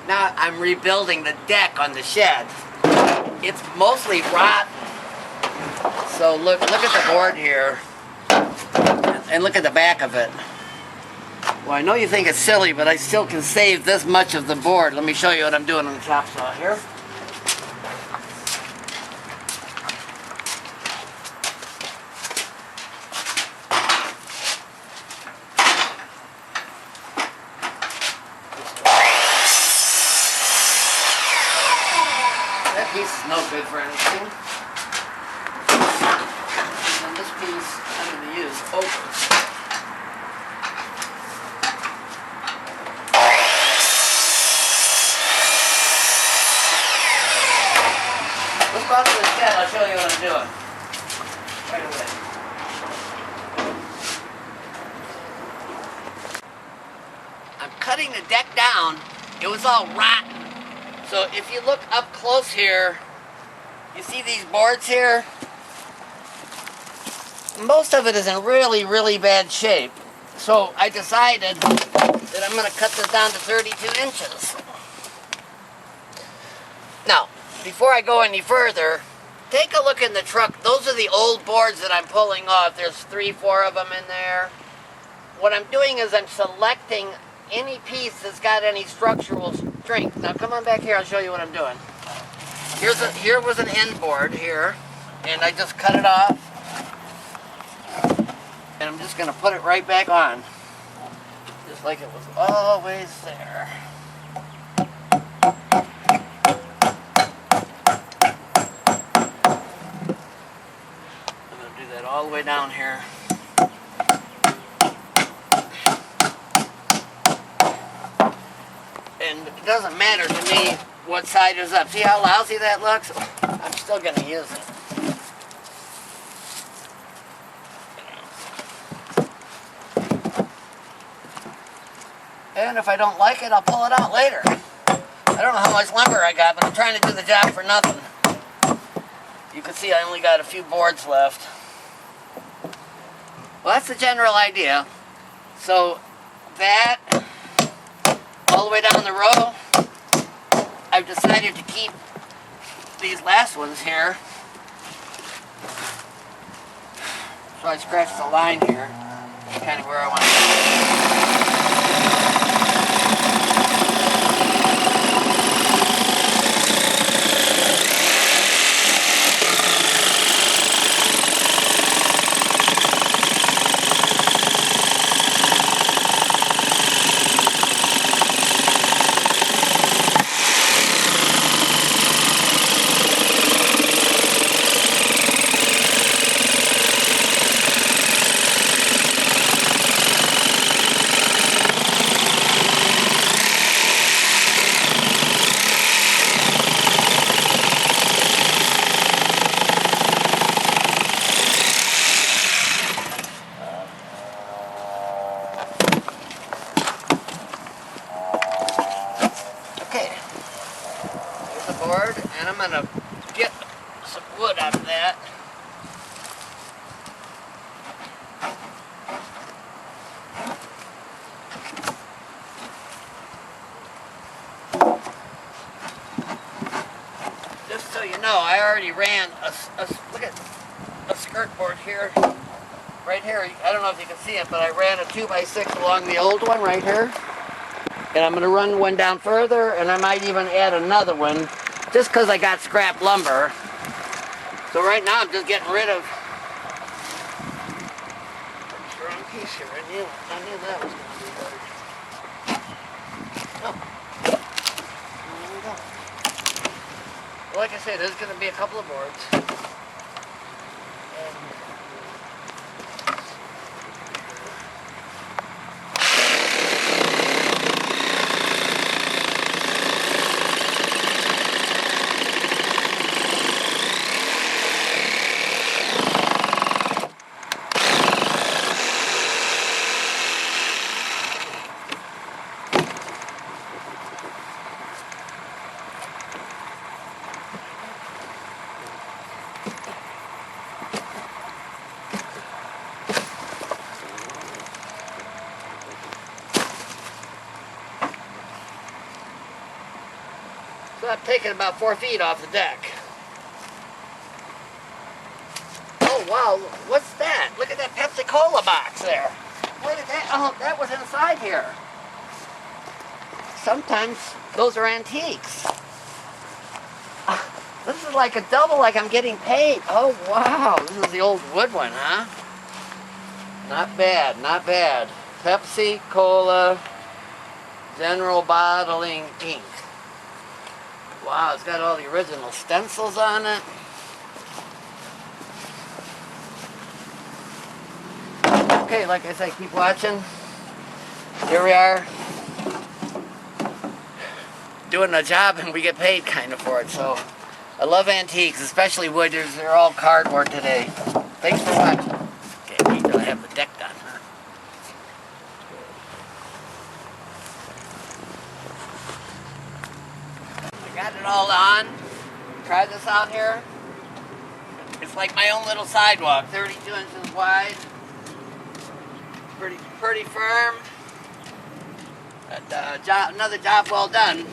Now I'm rebuilding the deck on the shed. It's mostly rotten. So look at the board here. And look at the back of it. Well, I know you think it's silly, but I still can save this much of the board. Let me show you what I'm doing on the chop saw here. That piece is no good for anything. And this piece I'm going to use over. Let's go out to the shed. I'll show you what I'm doing. Right away. I'm cutting the deck down. It was all rotten. So if you look up close here, you see these boards here? Most of it is in really, really bad shape. So I decided that I'm going to cut this down to 32 inches. Now, before I go any further, take a look in the truck. Those are the old boards that I'm pulling off. There's 3, 4 of them in there. What I'm doing is I'm selecting any piece that's got any structural strength. Now come on back here, I'll show you what I'm doing. Here was an end board here, and I just cut it off. And I'm just going to put it right back on. Just like it was always there. All the way down here. And it doesn't matter to me what side is up. See how lousy that looks? I'm still going to use it. And if I don't like it, I'll pull it out later. I don't know how much lumber I got, but I'm trying to do the job for nothing. You can see I only got a few boards left. Well, that's the general idea. So that, all the way down the row, I've decided to keep these last ones here. So I scratched the line here, kind of where I want to go. And I'm going to get some wood out of that. Just so you know, I already ran look at a skirt board here, right here. I don't know if you can see it, but I ran a 2x6 along the old one right here. And I'm going to run one down further, and I might even add another one, just because I got scrap lumber. So right now I'm just getting rid of... That's the wrong piece here. I knew that was going to be better. Oh. There we go. Well, like I said, there's going to be a couple of boards. So I'm taking about 4 feet off the deck. Oh wow, what's that? Look at that Pepsi Cola box there. Where did that, oh, that was inside here. Sometimes those are antiques. This is like a double, like I'm getting paid. Oh wow, this is the old wood one, huh? Not bad, not bad. Pepsi Cola General Bottling Inc. Wow, it's got all the original stencils on it. Okay, like I said, keep watching. Here we are, doing a job and we get paid kind of for it. So I love antiques, especially wood. They're all cardboard today. Thanks for watching. Okay, wait till I have the deck done, huh? I got it all on. Try this out here. It's like my own little sidewalk, 32 inches wide. Pretty firm. Another job well done.